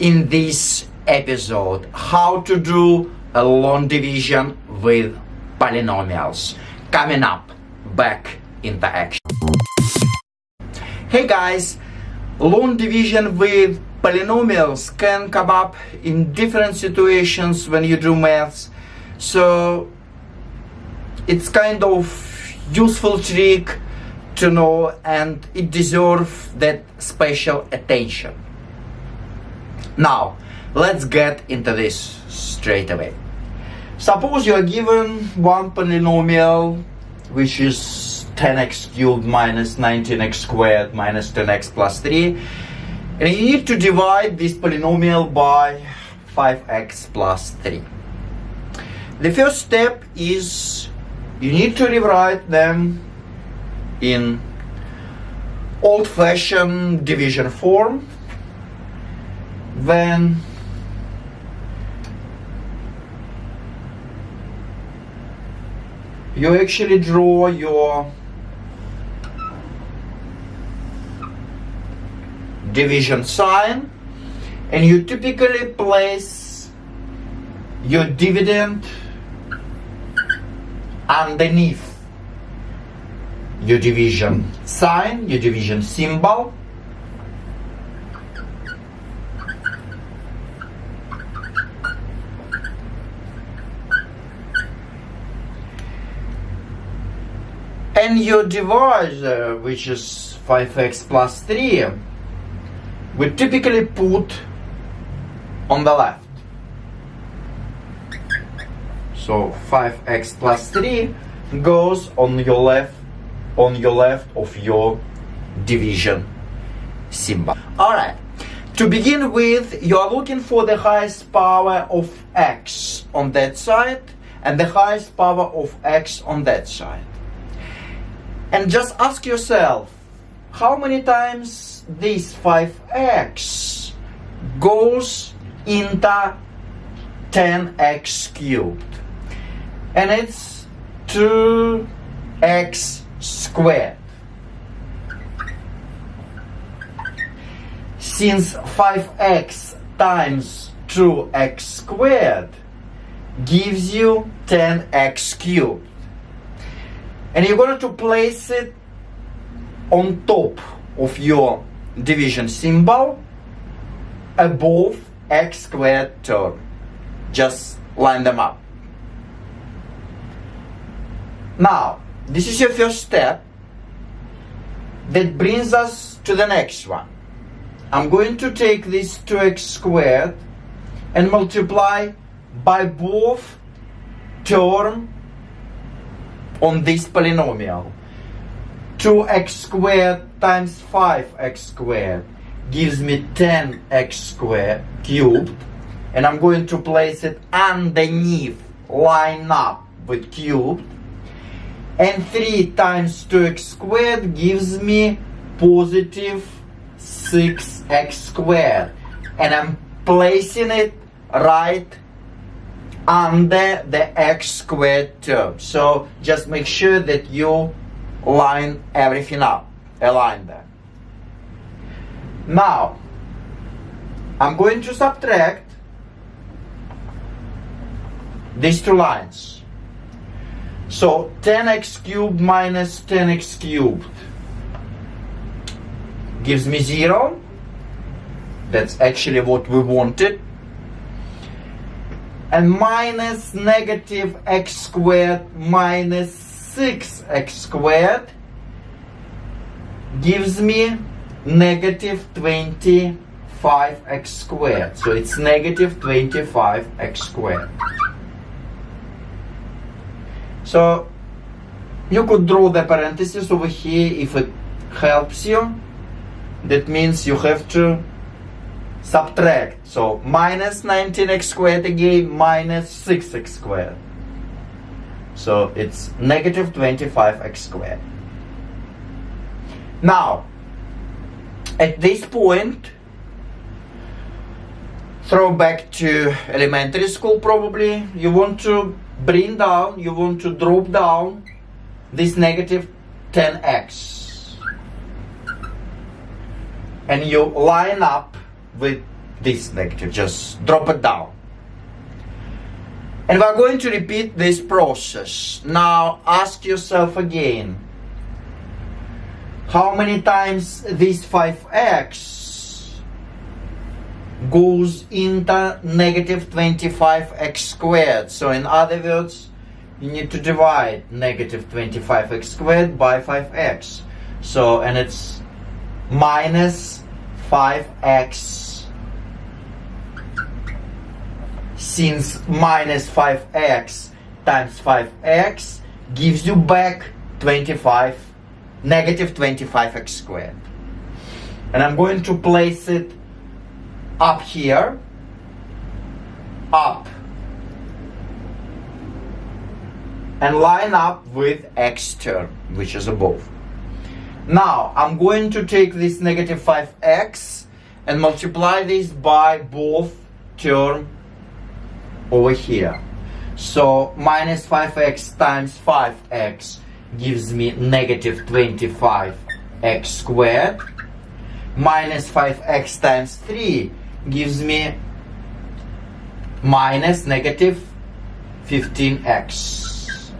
in this episode how to do a long division with polynomials. Coming up, back in the action. Hey guys, long division with polynomials can come up in different situations when you do maths, so it's kind of useful trick to know, and it deserves that special attention. Now let's get into this straight away. Suppose you are given one polynomial which is 10x cubed minus 19x squared minus 10x plus 3, and you need to divide this polynomial by 5x plus 3. The first step is you need to rewrite them in old-fashioned division form. Then you actually draw your division sign, and you typically place your dividend underneath your division sign, your division symbol. And your divisor, which is 5x plus 3, we typically put on the left. So 5x plus 3 goes on your left of your division symbol. Alright, to begin with, you are looking for the highest power of x on that side and the highest power of x on that side. And just ask yourself, how many times this 5x goes into 10x cubed? And it's 2x squared. Since 5x times 2x squared gives you 10x cubed, and you're going to place it on top of your division symbol above x squared term. Just line them up. Now, this is your first step. That brings us to the next one. I'm going to take this 2x squared and multiply by both terms on this polynomial. 2x squared times 5x squared gives me 10x squared cubed, and I'm going to place it underneath, line up with cubed. And 3 times 2x squared gives me positive 6x squared, and I'm placing it right under the x squared term. So just make sure that you line everything up, align them. Now I'm going to subtract these two lines. So 10x cubed minus 10x cubed gives me 0. That's actually what we wanted. And minus negative x squared minus 6x squared gives me negative 25x squared. So it's negative 25x squared. So you could draw the parentheses over here if it helps you. That means you have to subtract. So minus 19x squared again, minus 6x squared. So it's negative 25x squared. Now, at this point, throw back to elementary school probably, you want to bring down, you want to drop down this negative 10x. And you line up with this negative, just drop it down. And we're going to repeat this process. Now ask yourself again, how many times this 5x goes into negative 25x squared? So in other words, you need to divide negative 25x squared by 5x. So, and it's minus 5x. Since minus 5x times 5x gives you back negative 25x squared. And I'm going to place it up here, up, and line up with x term, which is above. Now, I'm going to take this negative 5x and multiply this by both term over here. So, minus 5x times 5x gives me negative 25x squared. Minus 5x times 3 gives me minus negative 15x.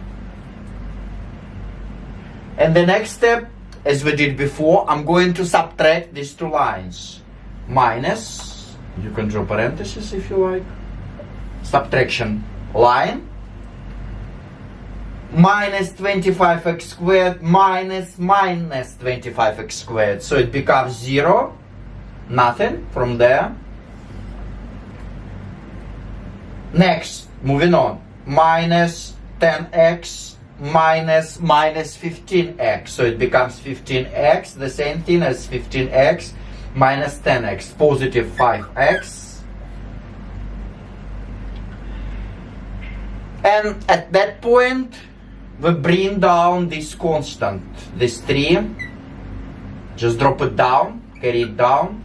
And the next step, as we did before, I'm going to subtract these two lines. Minus, you can draw parentheses if you like, subtraction line, minus 25x squared minus 25x squared. So it becomes 0, nothing from there. Next, moving on, minus 10x minus 15x. So it becomes 15x, the same thing as 15x minus 10x, positive 5x. And at that point, we bring down this constant, this 3, just drop it down, carry it down.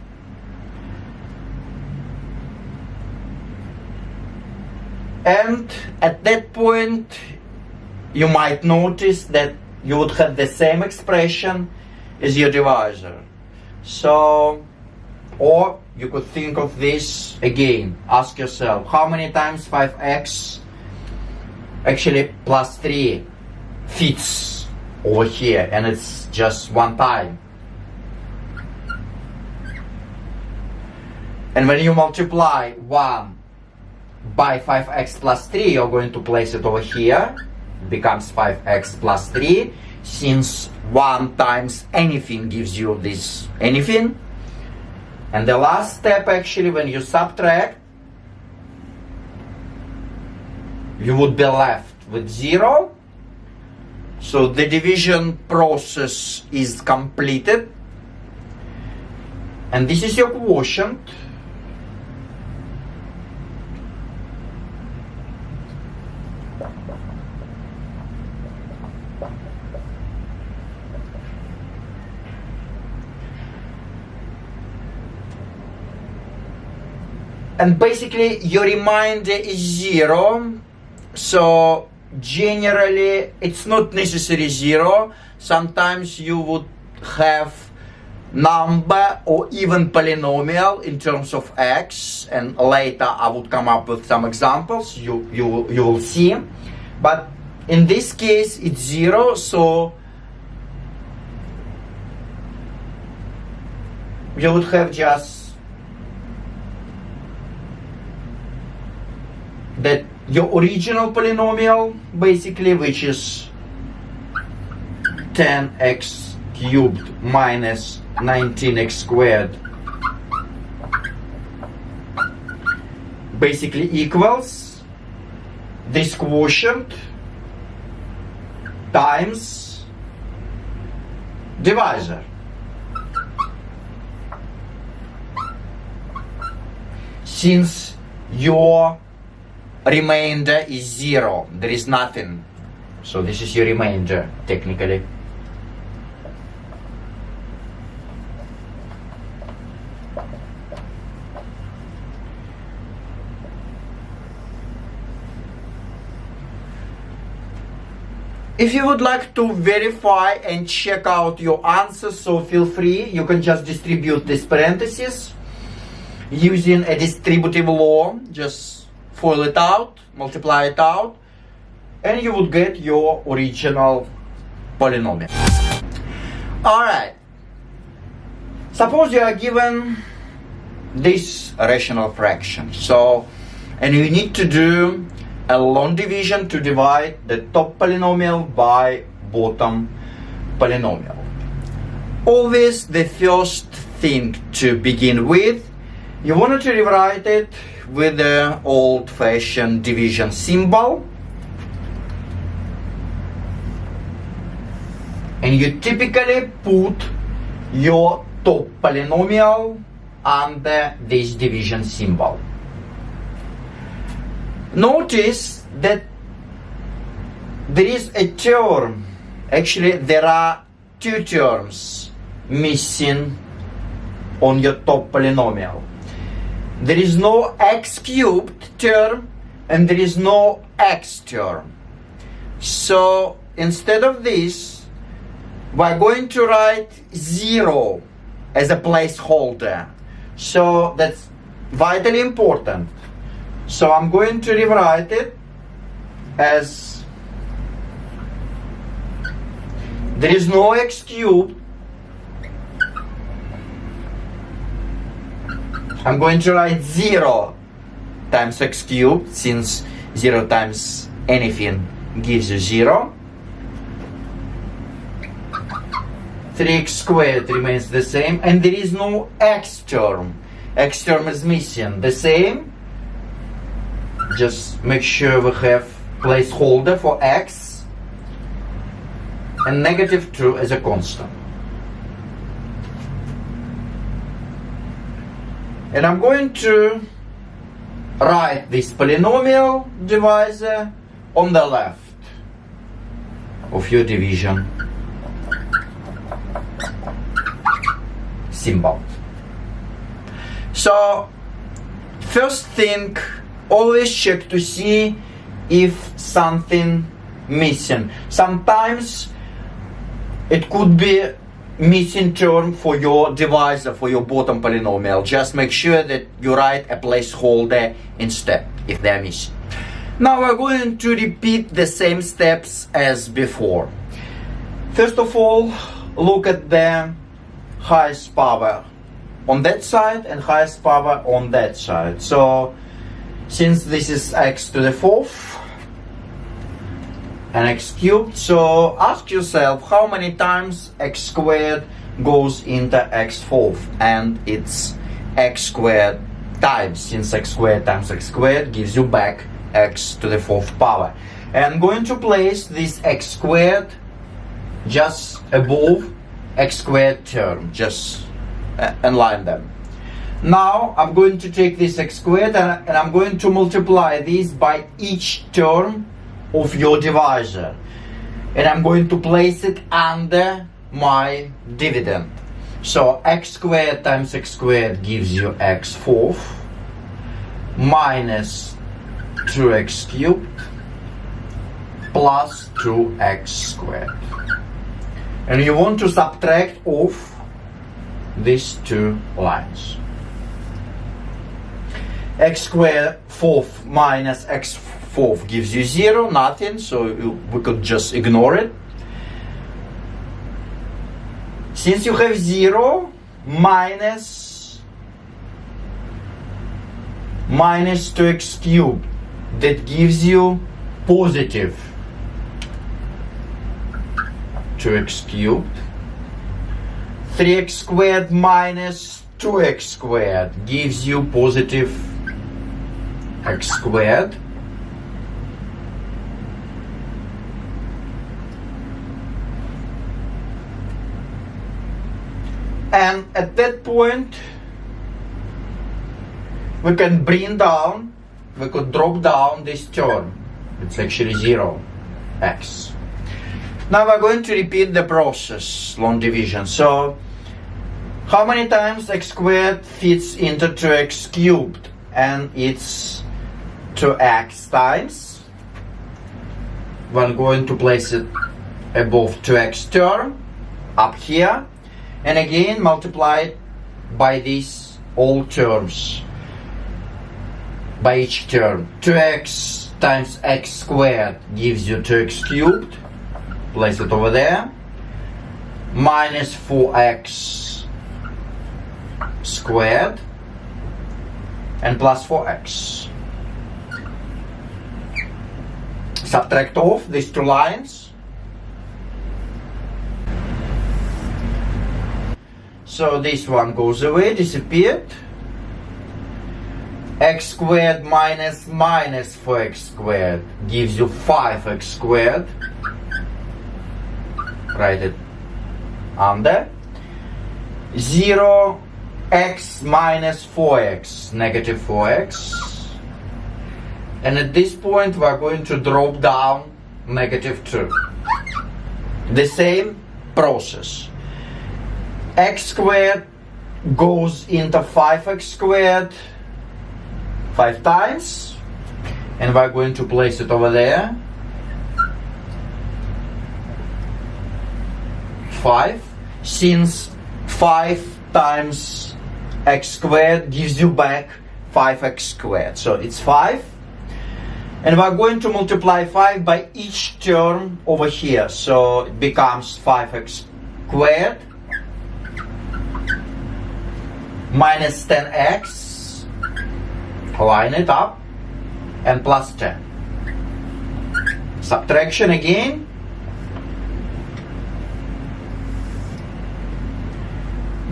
And at that point, you might notice that you would have the same expression as your divisor. So, or you could think of this again, ask yourself, how many times 5x actually plus 3 fits over here, and it's just one time. And when you multiply 1 by 5x plus 3, you're going to place it over here. It becomes 5x plus 3. Since 1 times anything gives you this anything. And the last step, actually, when you subtract, you would be left with 0. So the division process is completed. And this is your quotient. And basically your remainder is 0. So generally it's not necessarily 0. Sometimes you would have number or even polynomial in terms of x, and later I would come up with some examples you will see. But in this case it's 0, so you would have just that your original polynomial, basically, which is 10x cubed minus 19x squared, basically equals this quotient times divisor. Since your remainder is 0, there is nothing, so this is your remainder technically. If you would like to verify and check out your answers, so feel free, you can just distribute these parentheses. using a distributive law. Just FOIL it out, multiply it out, and you would get your original polynomial. Alright, suppose you are given this rational fraction, and you need to do a long division to divide the top polynomial by bottom polynomial. Always the first thing to begin with, you want to rewrite it with the old-fashioned division symbol, and you typically put your top polynomial under this division symbol. Notice that there is a term, actually there are two terms missing on your top polynomial. There is no x cubed term and there is no x term. So instead of this, we're going to write 0 as a placeholder. So that's vitally important. So I'm going to rewrite it as there is no x cubed. I'm going to write 0 times x cubed, since 0 times anything gives you 0. 3x squared remains the same, and there is no x term. X term is missing. The same. Just make sure we have placeholder for x and -2 as a constant. And I'm going to write this polynomial divisor on the left of your division symbol. So first thing, always check to see if something missing. Sometimes it could be missing term for your divisor, for your bottom polynomial. Just make sure that you write a placeholder instead if they're missing. Now we're going to repeat the same steps as before. First of all, look at the highest power on that side and highest power on that side. So since this is x to the 4th and x cubed, so ask yourself how many times x squared goes into x 4th, and it's x squared times, since x squared times x squared gives you back x to the 4th power. And I'm going to place this x squared just above x squared term, just align them. Now I'm going to take this x squared and I'm going to multiply this by each term of your divisor, and I'm going to place it under my dividend. So x squared times x squared gives you x 4th minus 2x cubed plus 2x squared. And you want to subtract off these two lines. X squared 4th minus x 4th gives you 0, nothing, so we could just ignore it. Since you have 0, minus 2x cubed, that gives you positive 2x cubed. 3x squared minus 2x squared gives you positive x squared. And at that point, we can bring down, we could drop down this term. It's actually 0x. Now we're going to repeat the process, long division. So, how many times x squared fits into 2x cubed? And it's 2x times. We're going to place it above 2x term, up here. And again, multiply it by this all terms by each term. 2x times x squared gives you 2x cubed. Place it over there. Minus 4x squared and plus 4x. Subtract off these two lines. So this one goes away, disappeared. X squared minus 4x squared gives you 5x squared. Write it under. 0x minus 4x, negative 4x. And at this point we are going to drop down negative 2. The same process. X squared goes into 5x squared 5 times, and we're going to place it over there. 5, since 5 times x squared gives you back 5x squared, so it's 5, and we're going to multiply 5 by each term over here, so it becomes 5x squared minus 10x, line it up, and plus 10. Subtraction again.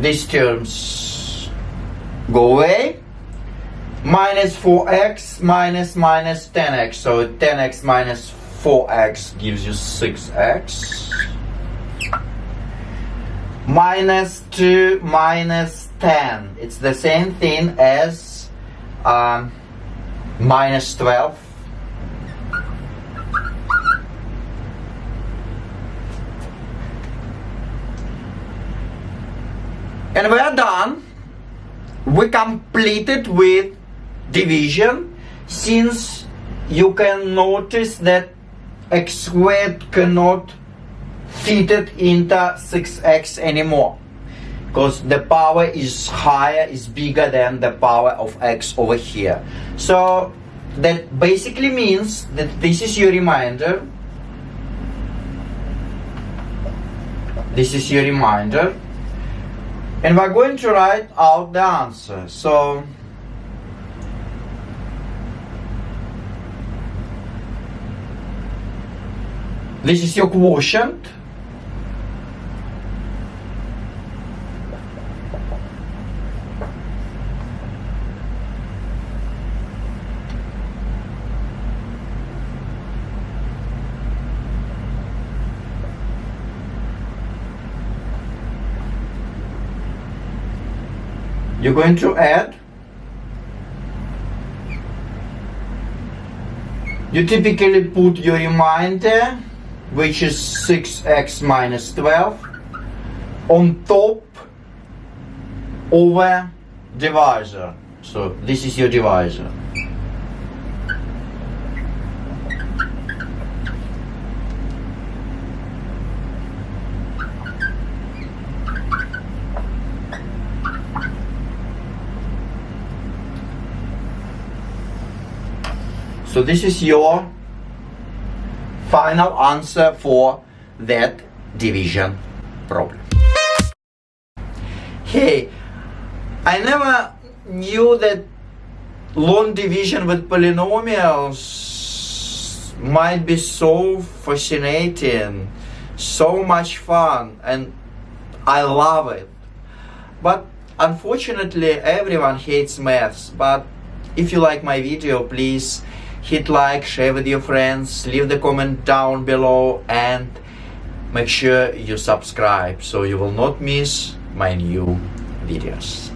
These terms go away. Minus 4x minus 10x, so 10x minus 4x gives you 6x. Minus 2 minus 10, it's the same thing as minus 12. And we are done. We completed with division, since you can notice that x squared cannot fit it into 6x anymore, because the power is higher, is bigger than the power of x over here. So that basically means that this is your remainder. This is your remainder. And we're going to write out the answer. So this is your quotient. You're going to add. You typically put your remainder, which is 6x minus 12, on top over divisor. So this is your divisor. So this is your final answer for that division problem. Hey, I never knew that long division with polynomials might be so fascinating, so much fun, and I love it. But unfortunately everyone hates maths. But if you like my video, please hit like, share with your friends, leave the comment down below, and make sure you subscribe so you will not miss my new videos.